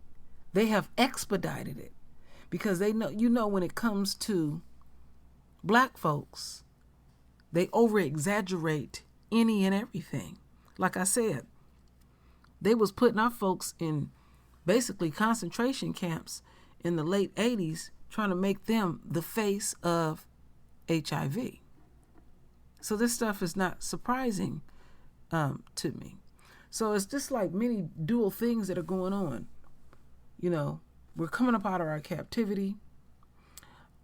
They have expedited it because they know, when it comes to black folks, they over-exaggerate any and everything. Like I said, they was putting our folks in basically concentration camps in the late 80s, trying to make them the face of HIV. So this stuff is not surprising to me. So it's just like many dual things that are going on. We're coming up out of our captivity.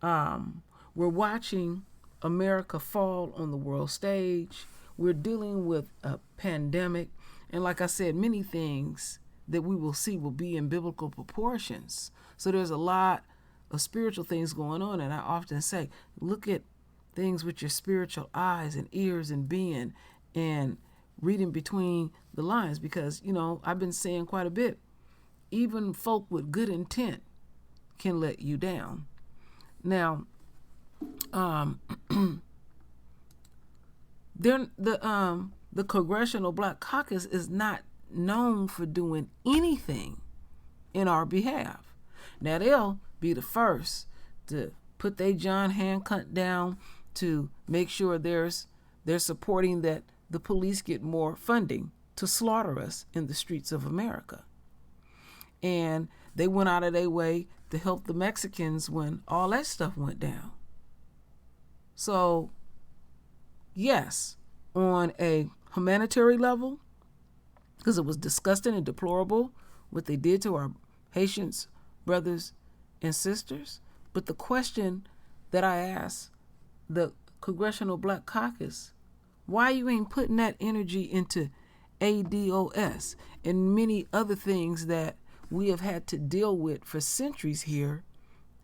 We're watching America fall on the world stage. We're dealing with a pandemic. And like I said, many things that we will see will be in biblical proportions. So there's a lot of spiritual things going on. And I often say, look at things with your spiritual eyes and ears and being, and reading between the lines, because, I've been saying quite a bit, even folk with good intent can let you down. Now, the Congressional Black Caucus is not known for doing anything in our behalf. Now, they'll be the first to put their John Hancock down to make sure they're supporting that the police get more funding to slaughter us in the streets of America. And they went out of their way to help the Mexicans when all that stuff went down. So, yes, on a humanitarian level, because it was disgusting and deplorable what they did to our Haitians, brothers and sisters. But the question that I asked the Congressional Black Caucus, why you ain't putting that energy into ADOS and many other things that we have had to deal with for centuries here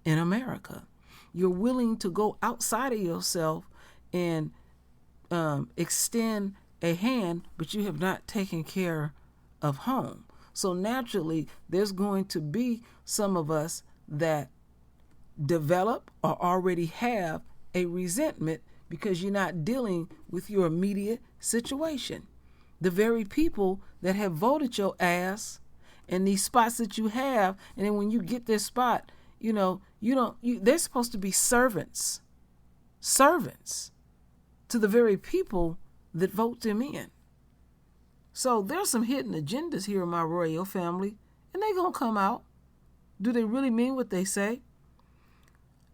in America? You're willing to go outside of yourself and extend a hand, but you have not taken care of home. So naturally, there's going to be some of us that develop or already have a resentment because you're not dealing with your immediate situation. The very people that have voted your ass and these spots that you have, and then when you get this spot, they're supposed to be servants to the very people that vote them in. So there's some hidden agendas here in my royal family, and they're going to come out. Do they really mean what they say?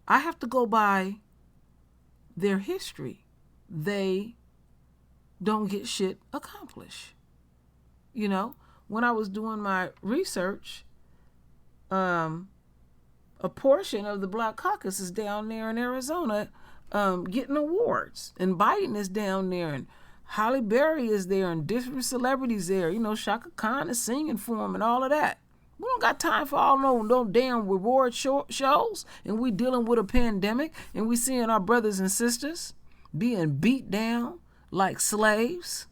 I have to go by their history. They don't get shit accomplished. When I was doing my research, a portion of the Black Caucus is down there in Arizona getting awards. And Biden is down there, and Halle Berry is there, and different celebrities there. Shaka Khan is singing for him and all of that. We don't got time for all no damn reward shows, and we dealing with a pandemic, and we seeing our brothers and sisters being beat down like slaves.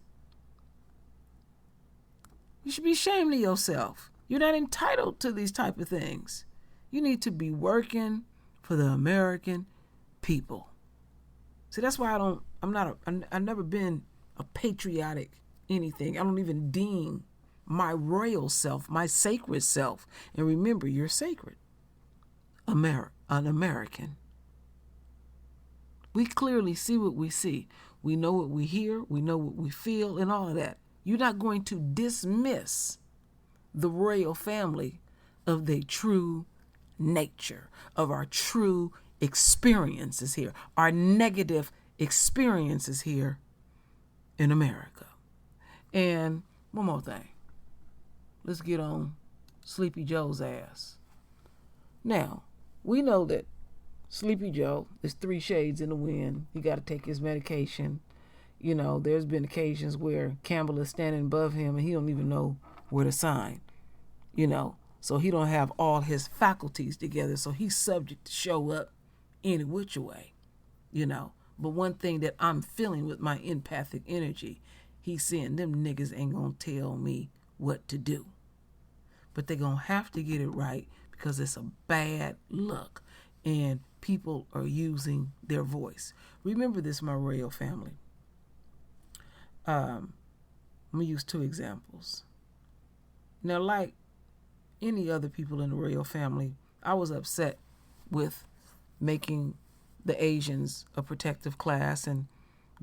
You should be ashamed of yourself. You're not entitled to these type of things. You need to be working for the American people. See, that's why I've never been a patriotic anything. I don't even deem my royal self, my sacred self. And remember, you're sacred. An American. We clearly see what we see. We know what we hear. We know what we feel and all of that. You're not going to dismiss the royal family of their true nature, of our true experiences here, our negative experiences here in America. And one more thing. Let's get on Sleepy Joe's ass. Now, we know that Sleepy Joe is 3 shades in the wind. He got to take his medication. There's been occasions where Campbell is standing above him and he don't even know where to sign. So he don't have all his faculties together. So he's subject to show up any which way. But one thing that I'm feeling with my empathic energy, he's saying them niggas ain't gonna tell me what to do. But they're gonna have to get it right because it's a bad look and people are using their voice. Remember this, my royal family. I'm gonna use 2 examples. Now, like any other people in the royal family, I was upset with making the Asians a protective class and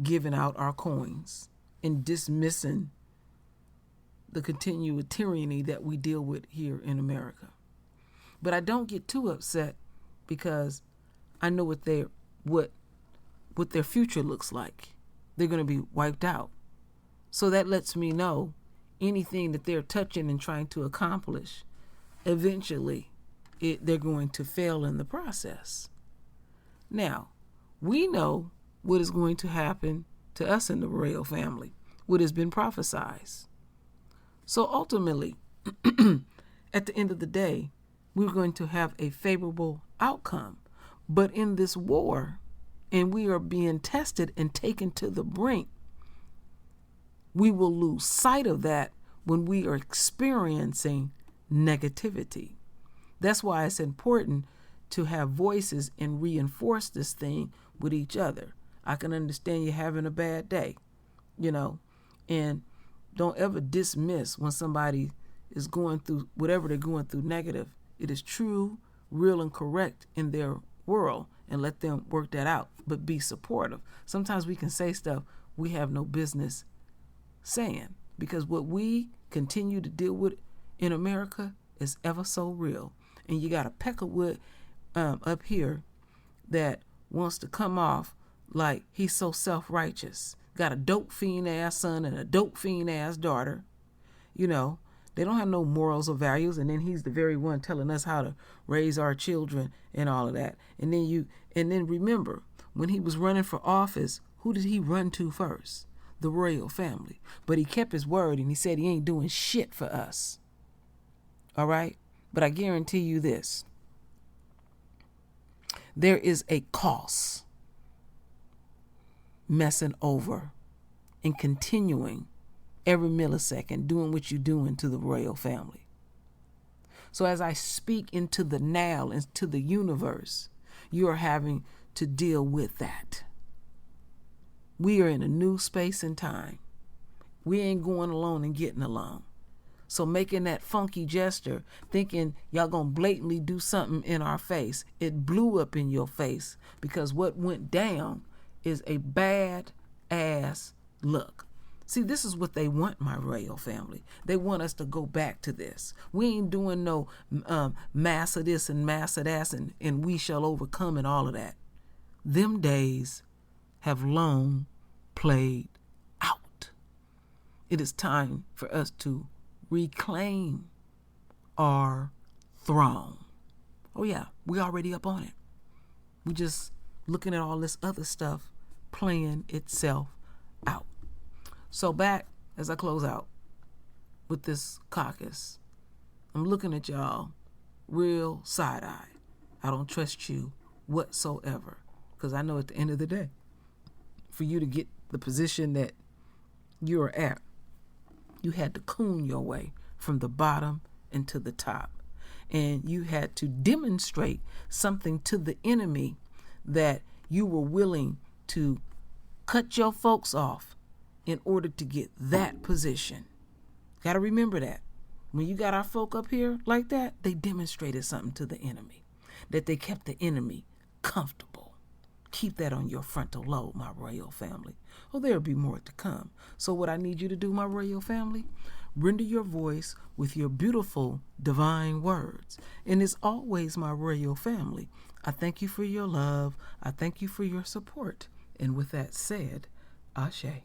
giving out our coins and dismissing the continued tyranny that we deal with here in America. But I don't get too upset because I know what their future looks like. They're going to be wiped out. So that lets me know anything that they're touching and trying to accomplish, eventually they're going to fail in the process. Now, we know what is going to happen to us in the royal family, what has been prophesied. So ultimately, at the end of the day, we're going to have a favorable outcome. But in this war, and we are being tested and taken to the brink, we will lose sight of that when we are experiencing negativity. That's why it's important to have voices and reinforce this thing with each other. I can understand you having a bad day, and don't ever dismiss when somebody is going through whatever they're going through negative. It is true, real, and correct in their world, and let them work that out, but be supportive. Sometimes we can say stuff we have no business saying because what we continue to deal with in America is ever so real. And you got a Peckerwood up here that wants to come off like he's so self-righteous. Got a dope fiend ass son and a dope fiend ass daughter. They don't have no morals or values, and then he's the very one telling us how to raise our children and all of that. And then remember, when he was running for office, who did he run to first? The royal family. But he kept his word and he said he ain't doing shit for us. All right? But I guarantee you this. There is a cost messing over and continuing every millisecond doing what you're doing to the royal family. So as I speak into the now, into the universe, you are having to deal with that. We are in a new space and time. We ain't going alone and getting along. So making that funky gesture, thinking y'all gonna blatantly do something in our face, it blew up in your face, because what went down is a bad ass look. See, this is what they want, my royal family. They want us to go back to this. We ain't doing no mass of this and mass of that and we shall overcome and all of that. Them days have long played out. It is time for us to reclaim our throne. Oh yeah, we already up on it. We just looking at all this other stuff playing itself out. So back as I close out with this caucus, I'm looking at y'all real side-eye. I don't trust you whatsoever, because I know at the end of the day, for you to get the position that you're at, you had to coon your way from the bottom into the top. And you had to demonstrate something to the enemy, that you were willing to cut your folks off in order to get that position. Got to remember that. When you got our folk up here like that, they demonstrated something to the enemy, that they kept the enemy comfortable. Keep that on your frontal lobe, my royal family. Oh, there'll be more to come. So what I need you to do, my royal family, render your voice with your beautiful divine words. And as always, my royal family, I thank you for your love. I thank you for your support. And with that said, Ashe.